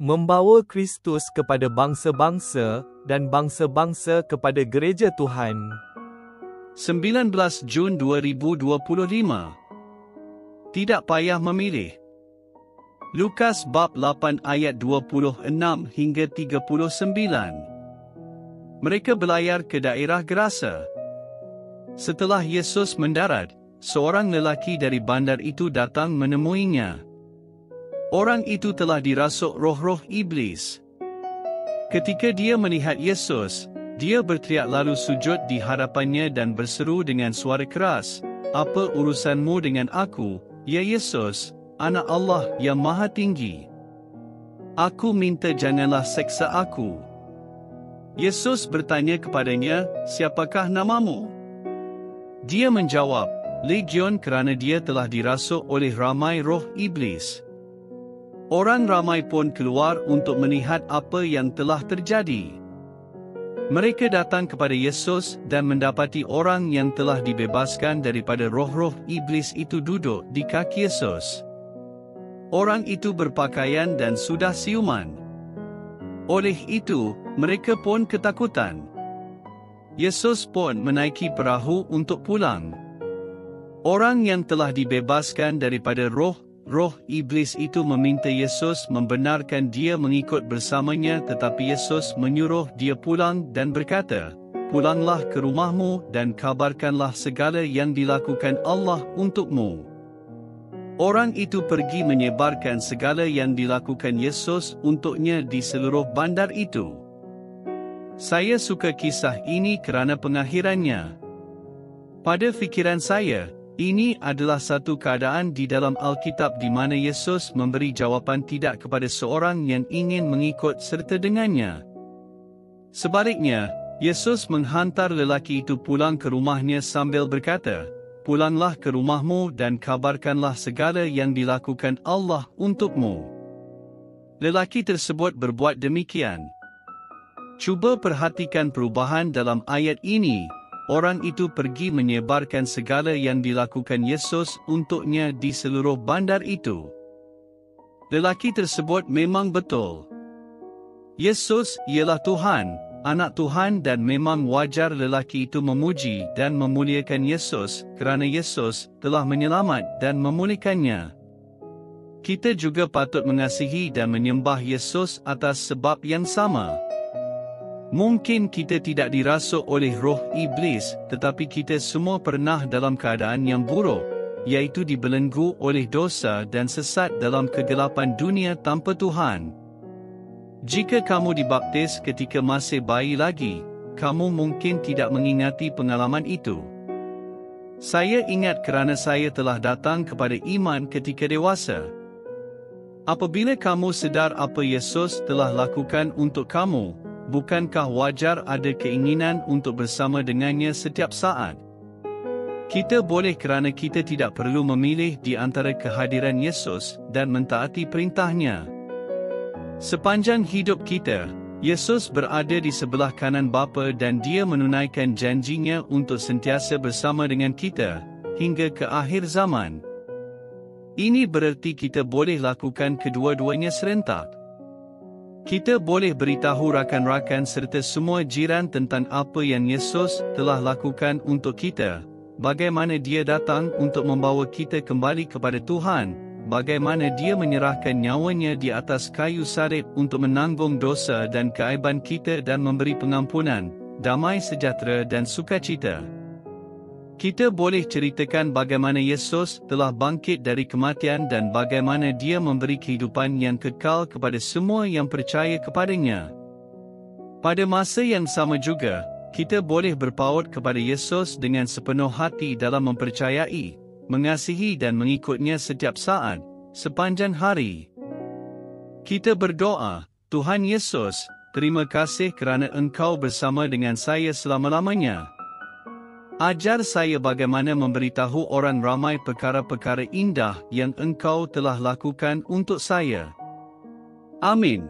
membawa Kristus kepada bangsa-bangsa dan bangsa-bangsa kepada gereja Tuhan. 19 Jun 2025. Tidak payah memilih. Lukas bab 8 ayat 26 hingga 39. Mereka berlayar ke daerah Gerasa. Setelah Yesus mendarat, seorang lelaki dari bandar itu datang menemuinya. Orang itu telah dirasuk roh-roh iblis. Ketika dia melihat Yesus, dia berteriak lalu sujud di hadapannya dan berseru dengan suara keras, "Apa urusanmu dengan aku, ya Yesus, Anak Allah yang Maha Tinggi? Aku minta janganlah seksa aku." Yesus bertanya kepadanya, "Siapakah namamu?" Dia menjawab, "Legion," kerana dia telah dirasuk oleh ramai roh iblis. Orang ramai pun keluar untuk melihat apa yang telah terjadi. Mereka datang kepada Yesus dan mendapati orang yang telah dibebaskan daripada roh-roh iblis itu duduk di kaki Yesus. Orang itu berpakaian dan sudah siuman. Oleh itu, mereka pun ketakutan. Yesus pun menaiki perahu untuk pulang. Orang yang telah dibebaskan daripada roh iblis itu meminta Yesus membenarkan dia mengikut bersamanya, tetapi Yesus menyuruh dia pulang dan berkata, "Pulanglah ke rumahmu dan kabarkanlah segala yang dilakukan Allah untukmu." Orang itu pergi menyebarkan segala yang dilakukan Yesus untuknya di seluruh bandar itu. Saya suka kisah ini kerana pengakhirannya. Pada fikiran saya, ini adalah satu keadaan di dalam Alkitab di mana Yesus memberi jawapan tidak kepada seorang yang ingin mengikut serta dengannya. Sebaliknya, Yesus menghantar lelaki itu pulang ke rumahnya sambil berkata, "Pulanglah ke rumahmu dan kabarkanlah segala yang dilakukan Allah untukmu." Lelaki tersebut berbuat demikian. Cuba perhatikan perubahan dalam ayat ini. Orang itu pergi menyebarkan segala yang dilakukan Yesus untuknya di seluruh bandar itu. Lelaki tersebut memang betul. Yesus ialah Tuhan, Anak Tuhan, dan memang wajar lelaki itu memuji dan memuliakan Yesus kerana Yesus telah menyelamat dan memulihkannya. Kita juga patut mengasihi dan menyembah Yesus atas sebab yang sama. Mungkin kita tidak dirasuk oleh roh iblis, tetapi kita semua pernah dalam keadaan yang buruk, iaitu dibelenggu oleh dosa dan sesat dalam kegelapan dunia tanpa Tuhan. Jika kamu dibaptis ketika masih bayi lagi, kamu mungkin tidak mengingati pengalaman itu. Saya ingat kerana saya telah datang kepada iman ketika dewasa. Apabila kamu sedar apa Yesus telah lakukan untuk kamu, bukankah wajar ada keinginan untuk bersama dengannya setiap saat? Kita boleh kerana kita tidak perlu memilih di antara kehadiran Yesus dan mentaati perintahnya. Sepanjang hidup kita, Yesus berada di sebelah kanan Bapa dan dia menunaikan janjinya untuk sentiasa bersama dengan kita hingga ke akhir zaman. Ini bererti kita boleh lakukan kedua-duanya serentak. Kita boleh beritahu rakan-rakan serta semua jiran tentang apa yang Yesus telah lakukan untuk kita, bagaimana dia datang untuk membawa kita kembali kepada Tuhan, bagaimana dia menyerahkan nyawanya di atas kayu salib untuk menanggung dosa dan keaiban kita dan memberi pengampunan, damai sejahtera dan sukacita. Kita boleh ceritakan bagaimana Yesus telah bangkit dari kematian dan bagaimana dia memberi kehidupan yang kekal kepada semua yang percaya kepadanya. Pada masa yang sama juga, kita boleh berpaut kepada Yesus dengan sepenuh hati dalam mempercayai, mengasihi dan mengikutnya setiap saat, sepanjang hari. Kita berdoa, "Tuhan Yesus, terima kasih kerana Engkau bersama dengan saya selama-lamanya. Ajar saya bagaimana memberitahu orang ramai perkara-perkara indah yang Engkau telah lakukan untuk saya." Amin.